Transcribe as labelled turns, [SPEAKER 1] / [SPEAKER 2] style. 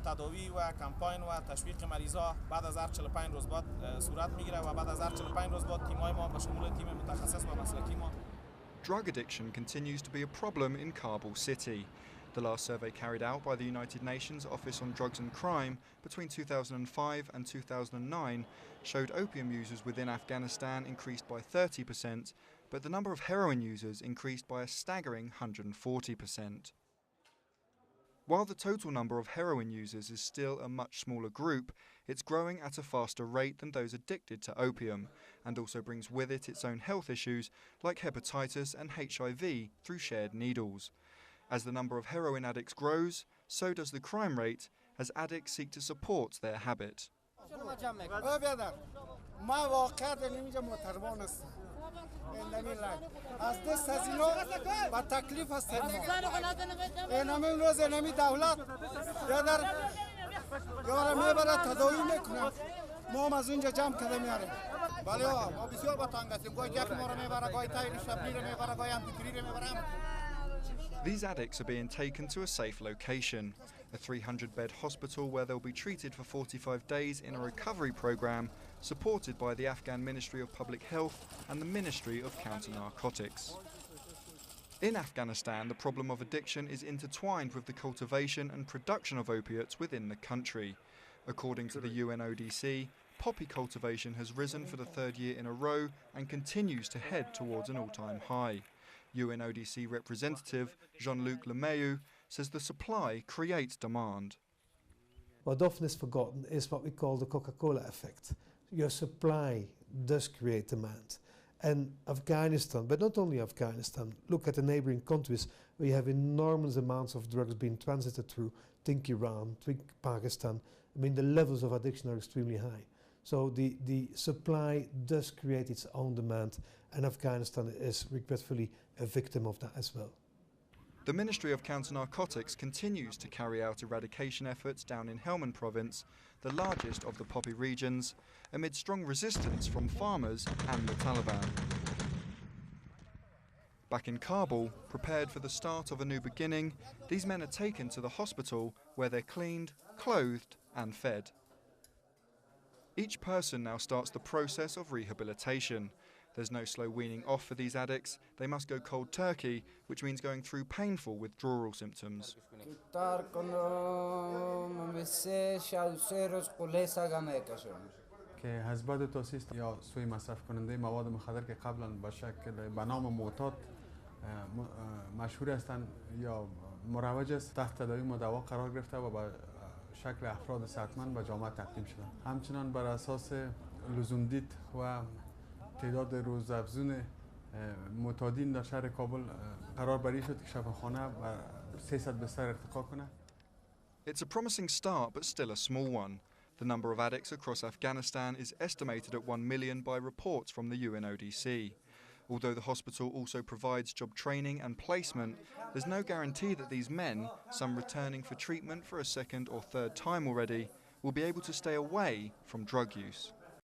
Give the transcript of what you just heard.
[SPEAKER 1] تداوی و کمپاین و تشویق مریضا بعد از هر 45 روز بعد صورت میگیره و بعد از هر 45 روز بعد تیمای ما به شمول تیم متخصص و مسلکی ما.
[SPEAKER 2] Drug addiction continues to be a problem in Kabul city. The last survey carried out by the United Nations Office on Drugs and Crime between 2005 and 2009 showed opium users within Afghanistan increased by 30%, but the number of heroin users increased by a staggering 140%. While the total number of heroin users is still a much smaller group, it's growing at a faster rate than those addicted to opium, and also brings with it its own health issues like hepatitis and HIV through shared needles. As the number of heroin addicts grows, so does the crime rate as addicts seek to support their habit.
[SPEAKER 3] از دست از اینا با تکلیف هستیم اینم امروز اینمی دولت یادر یارم میبره تداوی میکنه ما هم از اونجا جمع کرده میاریم ولی ما بسیار با تنگ هستیم گاهی جک ما رو میبره گاهی تایل شبلی رو میبره گاهی هم بکری رو میبره.
[SPEAKER 2] These addicts are being taken to a safe location, a 300-bed hospital where they'll be treated for 45 days in a recovery program supported by the Afghan Ministry of Public Health and the Ministry of Counter-Narcotics. In Afghanistan, the problem of addiction is intertwined with the cultivation and production of opiates within the country. According to the UNODC, poppy cultivation has risen for the third year in a row and continues to head towards an all-time high. UNODC representative Jean-Luc Lemayou says the supply creates demand.
[SPEAKER 4] What often is forgotten is what we call the Coca-Cola effect. Your supply does create demand. And Afghanistan, but not only Afghanistan, look at the neighboring countries where you have enormous amounts of drugs being transited through. Think Iran, think Pakistan. I mean, the levels of addiction are extremely high. So the supply does create its own demand, and Afghanistan is regretfully a victim of that as well.
[SPEAKER 2] The Ministry of Counter-Narcotics continues to carry out eradication efforts down in Helmand province, the largest of the poppy regions, amid strong resistance from farmers and the Taliban. Back in Kabul, prepared for the start of a new beginning, these men are taken to the hospital where they're cleaned, clothed and fed. Each person now starts the process of rehabilitation. There's no slow weaning off for these addicts. They must go cold turkey, which means going through painful withdrawal symptoms.
[SPEAKER 5] که حزبات توسیست یا سوی مصرف کننده مواد مخدر که قبلا به شکل به نام معتاد مشهور هستند یا مروج است تحت تداوی مدوا قرار گرفته و به شکل افراد صحتمند به جامعه تقدیم شدند. همچنان بر اساس لزوم دید و تعداد روزافزون معتادین در شهر کابل قرار بری شد که شفاخانه بر 300 بستر ارتقا کنه.
[SPEAKER 2] It's a promising start, but still a small one. The number of addicts across Afghanistan is estimated at 1 million by reports from the UNODC. Although the hospital also provides job training and placement, there's no guarantee that these men, some returning for treatment for a second or third time already, will be able to stay away from drug use.